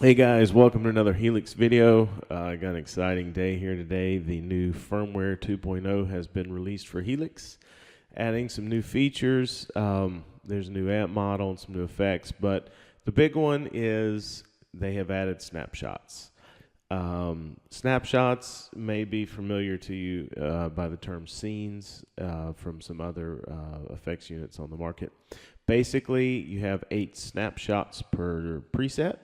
Hey guys, welcome to another Helix video. I got an exciting day here today. The new Firmware 2.0 has been released for Helix, adding some new features. There's a new amp model and some new effects, but the big one is they have added snapshots. Snapshots may be familiar to you by the term scenes from some other effects units on the market. Basically, you have 8 snapshots per preset.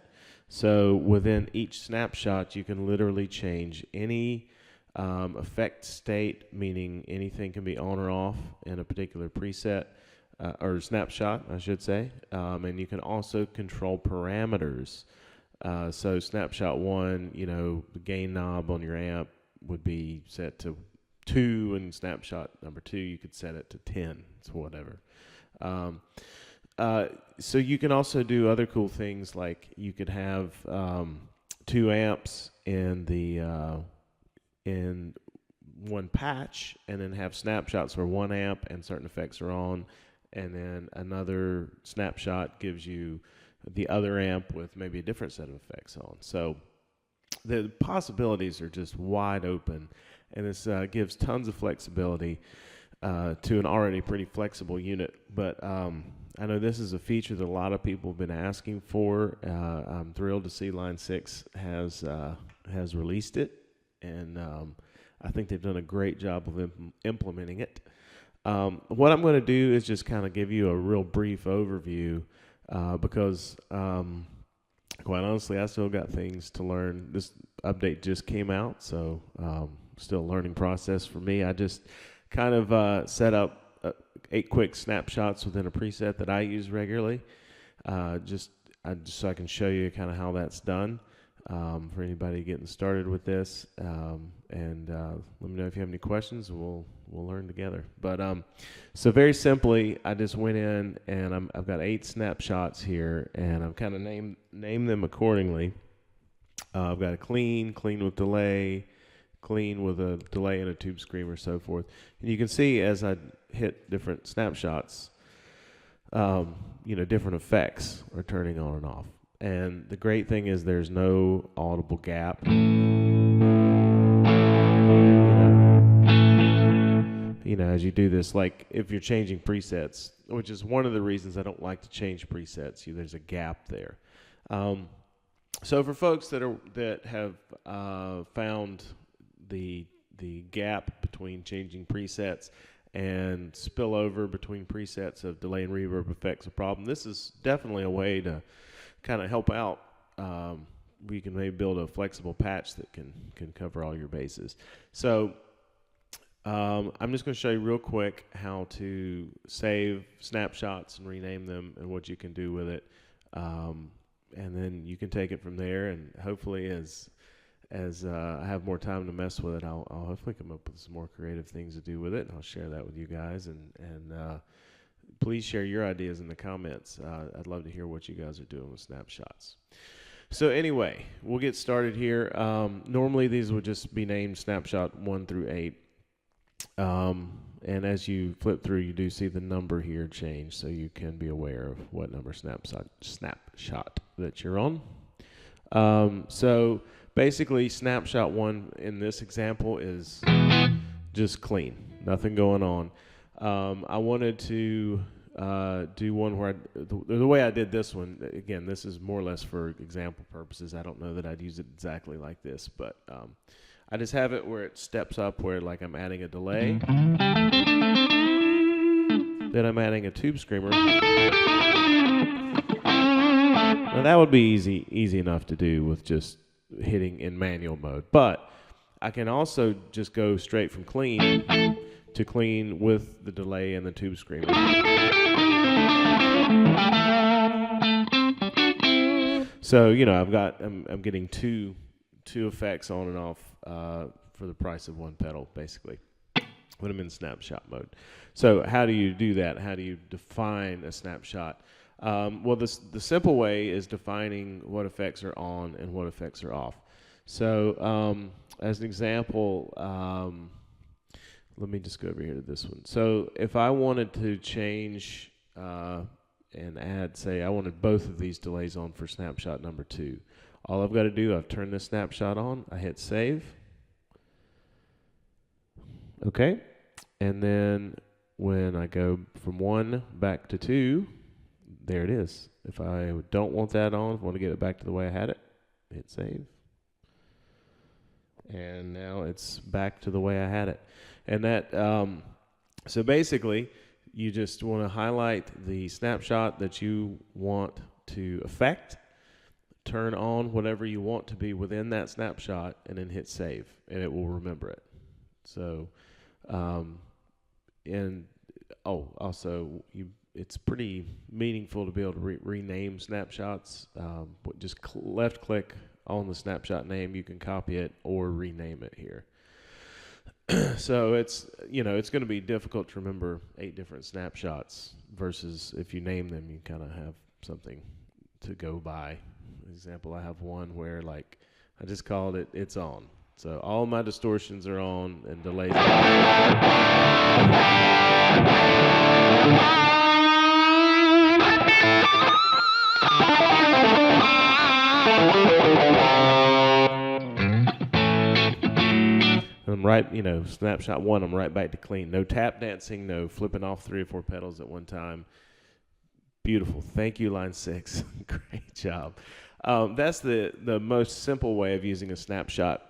So within each snapshot, you can literally change any effect state, meaning anything can be on or off in a particular preset or snapshot, I should say. And you can also control parameters. So snapshot 1, the gain knob on your amp would be set to 2, and snapshot number 2, you could set it to 10, so whatever. So you can also do other cool things, like you could have 2 amps in one patch, and then have snapshots where 1 amp and certain effects are on, and then another snapshot gives you the other amp with maybe a different set of effects on. So the possibilities are just wide open, and this gives tons of flexibility to an already pretty flexible unit. But I know this is a feature that a lot of people have been asking for. I'm thrilled to see Line 6 has released it, and I think they've done a great job of implementing it. What I'm going to do is just kind of give you a real brief overview because quite honestly, I still got things to learn. This update just came out, so still a learning process for me. I just kind of set up 8 quick snapshots within a preset that I use regularly, just so I can show you kind of how that's done for anybody getting started with this. And let me know if you have any questions. We'll learn together. But so very simply, I just went in and I've got 8 snapshots here, and I've kind of named them accordingly. I've got a clean with delay, clean with a delay and a tube screamer, so forth. And you can see as I hit different snapshots, different effects are turning on and off. And the great thing is there's no audible gap. As you do this, like if you're changing presets, which is one of the reasons I don't like to change presets, there's a gap there. So for folks that have found the gap between changing presets and spillover between presets of delay and reverb effects a problem, this is definitely a way to kind of help out. We can maybe build a flexible patch that can cover all your bases. So I'm just going to show you real quick how to save snapshots and rename them and what you can do with it. And then you can take it from there, and hopefully as I have more time to mess with it, I'll hopefully come up with some more creative things to do with it, and I'll share that with you guys. And please share your ideas in the comments. I'd love to hear what you guys are doing with snapshots. So anyway, we'll get started here. Normally these would just be named snapshot 1 through 8. And as you flip through, you do see the number here change, so you can be aware of what number snapshot that you're on. So basically, snapshot 1 in this example is just clean, nothing going on. I wanted to do one where the way I did this one, again, this is more or less for example purposes. I don't know that I'd use it exactly like this, but I just have it where it steps up, where like I'm adding a delay, then I'm adding a tube screamer. Now that would be easy enough to do with just hitting in manual mode, but I can also just go straight from clean to clean with the delay and the tube screamer. So I'm getting two effects on and off for the price of 1 pedal, basically, when I'm in snapshot mode. So how do you do that? How do you define a snapshot? Well, the simple way is defining what effects are on and what effects are off. So as an example, let me just go over here to this one. So if I wanted to change and add, say I wanted both of these delays on for snapshot number 2, All I've got to do, I've turned this snapshot on, I hit save. Okay, and then when I go from 1 back to 2, there it is. If I don't want that on, if I want to get it back to the way I had it, hit save. And now it's back to the way I had it. And that, so basically, you just want to highlight the snapshot that you want to affect, turn on whatever you want to be within that snapshot, and then hit save, and it will remember it. So, also, it's pretty meaningful to be able to rename snapshots. Just left click on the snapshot name, you can copy it or rename it here. So it's going to be difficult to remember 8 different snapshots versus if you name them, you kind of have something to go by. For example, I have one where I just called it "It's On." So all my distortions are on and delays. I'm right, snapshot 1, I'm right back to clean. No tap dancing, no flipping off 3 or 4 pedals at one time. Beautiful. Thank you, line 6. Great job. That's the most simple way of using a snapshot.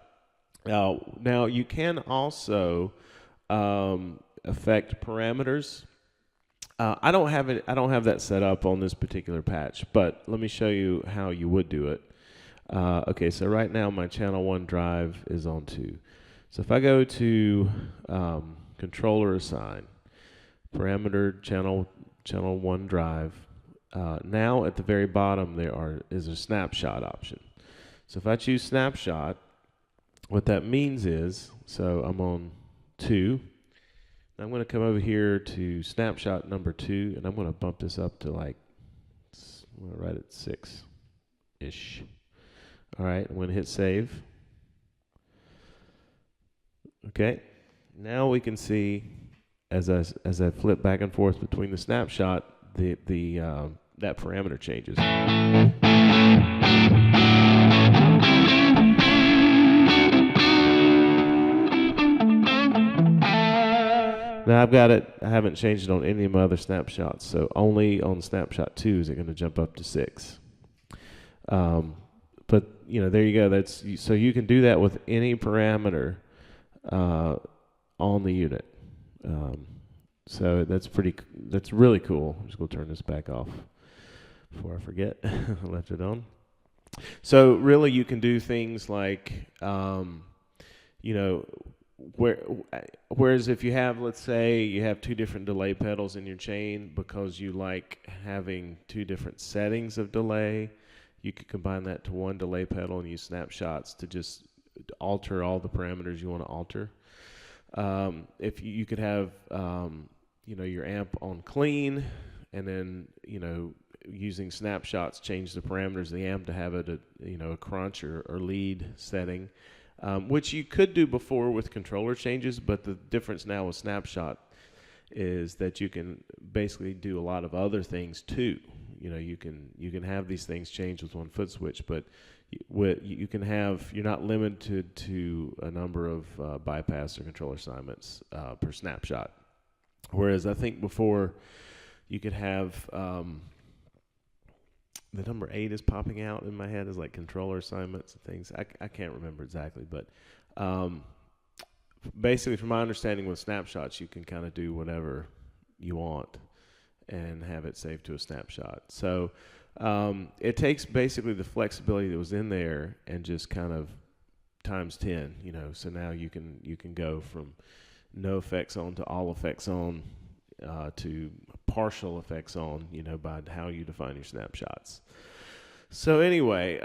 Now you can also affect parameters. I don't have that set up on this particular patch, but let me show you how you would do it. Okay, so right now my channel 1 drive is on 2. So if I go to controller assign, parameter channel 1 drive, now at the very bottom is a snapshot option. So if I choose snapshot, what that means is, so I'm on 2. I'm going to come over here to snapshot number 2, and I'm going to bump this up to I'm going to write it 6-ish. All right, I'm going to hit save. Okay, now we can see as I flip back and forth between the snapshot, that parameter changes. Now I've got it. I haven't changed it on any of my other snapshots, so only on snapshot 2 is it going to jump up to 6. But there you go. So you can do that with any parameter on the unit. So that's really cool. I'm just going to turn this back off before I forget. I left it on. So really you can do things like, whereas if you have, let's say you have 2 different delay pedals in your chain because you like having 2 different settings of delay, you could combine that to one delay pedal and use snapshots to just alter all the parameters you want to alter. If you could have, your amp on clean, and then, using snapshots, change the parameters of the amp to have it a crunch or lead setting, which you could do before with controller changes, but the difference now with snapshot is that you can basically do a lot of other things too. You can have these things change with one foot switch, but you're not limited to a number of bypass or controller assignments per snapshot. Whereas I think before you could have the number 8 is popping out in my head as like controller assignments and things. I can't remember exactly, but basically from my understanding with snapshots, you can kind of do whatever you want and have it saved to a snapshot. So it takes basically the flexibility that was in there and just kind of times 10, so now you can go from no effects on to all effects on to partial effects on, by how you define your snapshots. So anyway,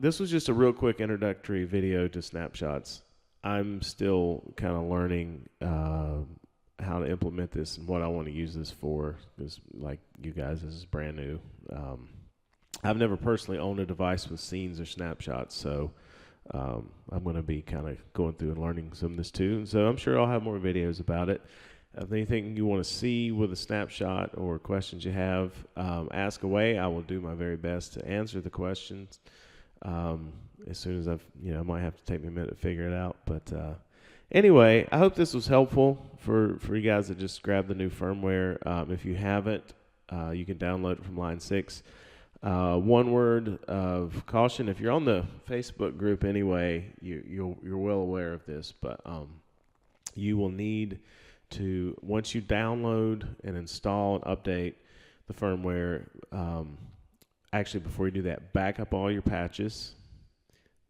this was just a real quick introductory video to snapshots. I'm still kind of learning how to implement this and what I want to use this for, because like you guys, this is brand new. I've never personally owned a device with scenes or snapshots, so I'm going to be kind of going through and learning some of this too. And so I'm sure I'll have more videos about it. If anything you want to see with a snapshot or questions you have, ask away. I will do my very best to answer the questions. as soon as I might have to take me a minute to figure it out. But anyway, I hope this was helpful for you guys to just grab the new firmware. If you haven't, you can download it from Line 6. One word of caution: if you're on the Facebook group anyway, you're well aware of this, but you will need to, once you download and install and update the firmware, actually before you do that, back up all your patches.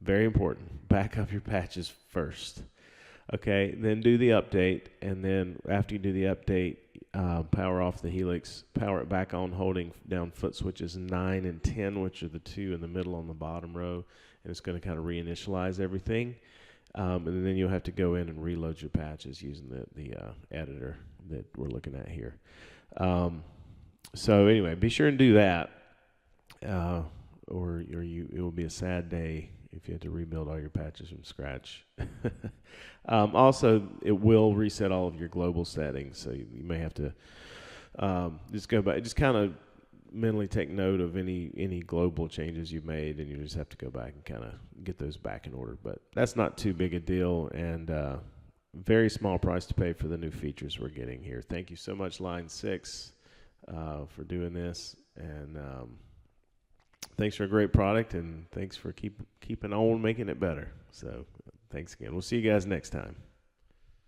Very important. Back up your patches first. Okay, then do the update, and then after you do the update, power off the Helix, power it back on holding down foot switches 9 and 10, which are the two in the middle on the bottom row, and it's going to kind of reinitialize everything. And then you'll have to go in and reload your patches using the editor that we're looking at here. So anyway, be sure and do that, or it will be a sad day if you have to rebuild all your patches from scratch. Also, it will reset all of your global settings, so you may have to just go back, just kind of mentally take note of any global changes you've made, and you just have to go back and kind of get those back in order. But that's not too big a deal, and very small price to pay for the new features we're getting here. Thank you so much, Line 6, for doing this, and thanks for a great product, and thanks for keeping on making it better. So thanks again. We'll see you guys next time.